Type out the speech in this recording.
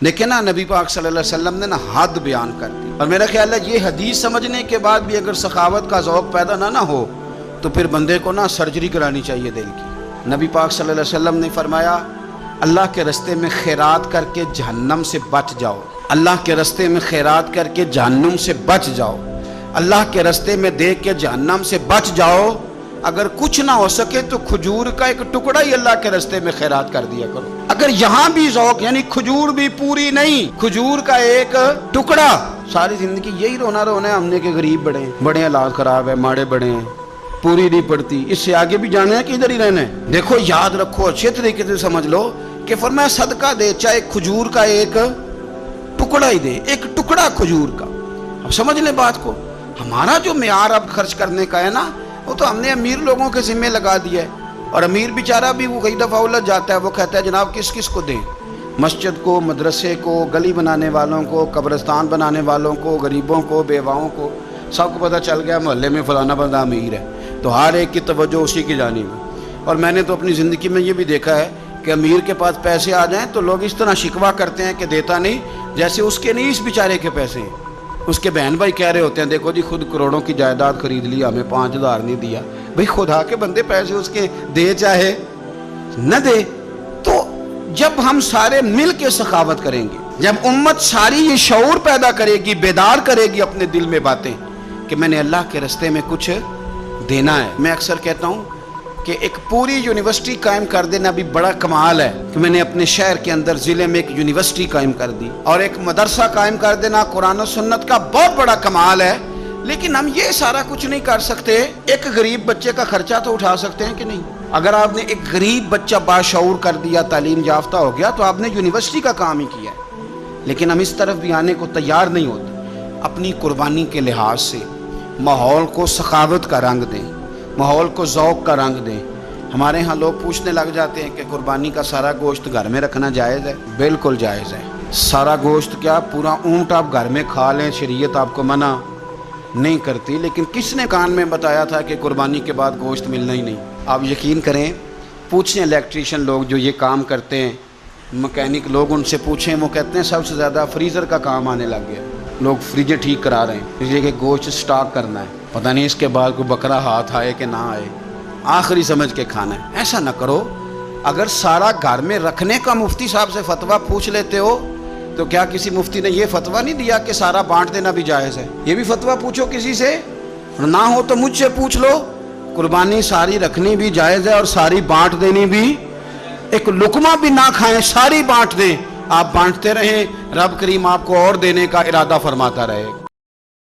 لیکن نا نبی پاک صلی اللہ علیہ وسلم نے نا حد بیان کر دی، اور میرا خیال ہے یہ حدیث سمجھنے کے بعد بھی اگر سخاوت کا ذوق پیدا نہ ہو تو پھر بندے کو نا سرجری کرانی چاہیے دل کی۔ نبی پاک صلی اللہ علیہ وسلم نے فرمایا اللہ کے رستے میں خیرات کر کے جہنم سے بچ جاؤ، اللہ کے رستے میں خیرات کر کے جہنم سے بچ جاؤ، اللہ کے رستے میں دے کے جہنم سے بچ جاؤ۔ اگر کچھ نہ ہو سکے تو کھجور کا ایک ٹکڑا ہی اللہ کے رستے میں خیرات کر دیا کرو۔ اگر یہاں بھی ذوق یعنی کھجور بھی پوری نہیں، کھجور کا ایک ٹکڑا، ساری زندگی یہی رونا ہے ہم نے کہ غریب بڑے ہیں، بڑے حالات خراب ہے، ماڑے بڑے ہیں، پوری نہیں پڑتی، اس سے آگے بھی جانا ہے کہ ادھر ہی رہنا ہے۔ دیکھو یاد رکھو، اچھے طریقے سے سمجھ لو کہ فرمایا صدقہ دے، چاہے کھجور کا ایک ٹکڑا ہی دے، ایک ٹکڑا کھجور کا۔ اب سمجھ لیں بات کو، ہمارا جو معیار اب خرچ کرنے کا ہے نا، وہ تو ہم نے امیر لوگوں کے ذمہ لگا دیا ہے، اور امیر بیچارہ بھی وہ کئی دفعہ الجھ جاتا ہے، وہ کہتا ہے جناب کس کس کو دیں، مسجد کو، مدرسے کو، گلی بنانے والوں کو، قبرستان بنانے والوں کو، غریبوں کو، بیواؤں کو، سب کو پتہ چل گیا محلے میں فلانا بندہ امیر ہے، تو ہر ایک کی توجہ اسی کی جانب ہے۔ اور میں نے تو اپنی زندگی میں یہ بھی دیکھا ہے کہ امیر کے پاس پیسے آ جائیں تو لوگ اس طرح شکوہ کرتے ہیں کہ دیتا نہیں، جیسے اس کے نہیں اس بیچارے کے پیسے ہیں۔ اس کے بہن بھائی کہہ رہے ہوتے ہیں دیکھو جی خود کروڑوں کی جائیداد خرید لی، ہمیں 5,000 نہیں دیا۔ بھئی خدا کے بندے پیسے اس کے دے چاہے نہ دے۔ تو جب ہم سارے مل کے سخاوت کریں گے، جب امت ساری یہ شعور پیدا کرے گی، بیدار کرے گی اپنے دل میں باتیں کہ میں نے اللہ کے راستے میں کچھ دینا ہے۔ میں اکثر کہتا ہوں کہ ایک پوری یونیورسٹی قائم کر دینا بھی بڑا کمال ہے کہ میں نے اپنے شہر کے اندر ضلع میں ایک یونیورسٹی قائم کر دی، اور ایک مدرسہ قائم کر دینا قرآن و سنت کا بہت بڑا کمال ہے۔ لیکن ہم یہ سارا کچھ نہیں کر سکتے، ایک غریب بچے کا خرچہ تو اٹھا سکتے ہیں کہ نہیں؟ اگر آپ نے ایک غریب بچہ باشعور کر دیا، تعلیم یافتہ ہو گیا، تو آپ نے یونیورسٹی کا کام ہی کیا ہے۔ لیکن ہم اس طرف بھی آنے کو تیار نہیں ہوتے۔ اپنی قربانی کے لحاظ سے ماحول کو سخاوت کا رنگ دیں، ماحول کو ذوق کا رنگ دیں۔ ہمارے ہاں لوگ پوچھنے لگ جاتے ہیں کہ قربانی کا سارا گوشت گھر میں رکھنا جائز ہے؟ بالکل جائز ہے۔ سارا گوشت کیا، پورا اونٹ آپ گھر میں کھا لیں، شریعت آپ کو منع نہیں کرتی، لیکن کس نے کان میں بتایا تھا کہ قربانی کے بعد گوشت ملنا ہی نہیں؟ آپ یقین کریں، پوچھیں الیکٹریشین لوگ جو یہ کام کرتے ہیں، مکینک لوگ، ان سے پوچھیں، وہ کہتے ہیں سب سے زیادہ فریزر کا کام آنے لگ گیا، لوگ فریجیں ٹھیک کرا رہے ہیں اس لیے کہ گوشت سٹاک کرنا ہے، پتہ نہیں اس کے بعد کوئی بکرا ہاتھ آئے کہ نہ آئے، آخری سمجھ کے کھانا ہے۔ ایسا نہ کرو۔ اگر سارا گھر میں رکھنے کا مفتی صاحب سے فتویٰ پوچھ لیتے ہو تو کیا کسی مفتی نے یہ فتویٰ نہیں دیا کہ سارا بانٹ دینا بھی جائز ہے؟ یہ بھی فتویٰ پوچھو کسی سے، نہ ہو تو مجھ سے پوچھ لو۔ قربانی ساری رکھنی بھی جائز ہے اور ساری بانٹ دینی بھی، ایک لقمہ بھی نہ کھائیں، ساری بانٹ دیں۔ آپ بانٹتے رہیں، رب کریم آپ کو اور دینے کا ارادہ فرماتا رہے۔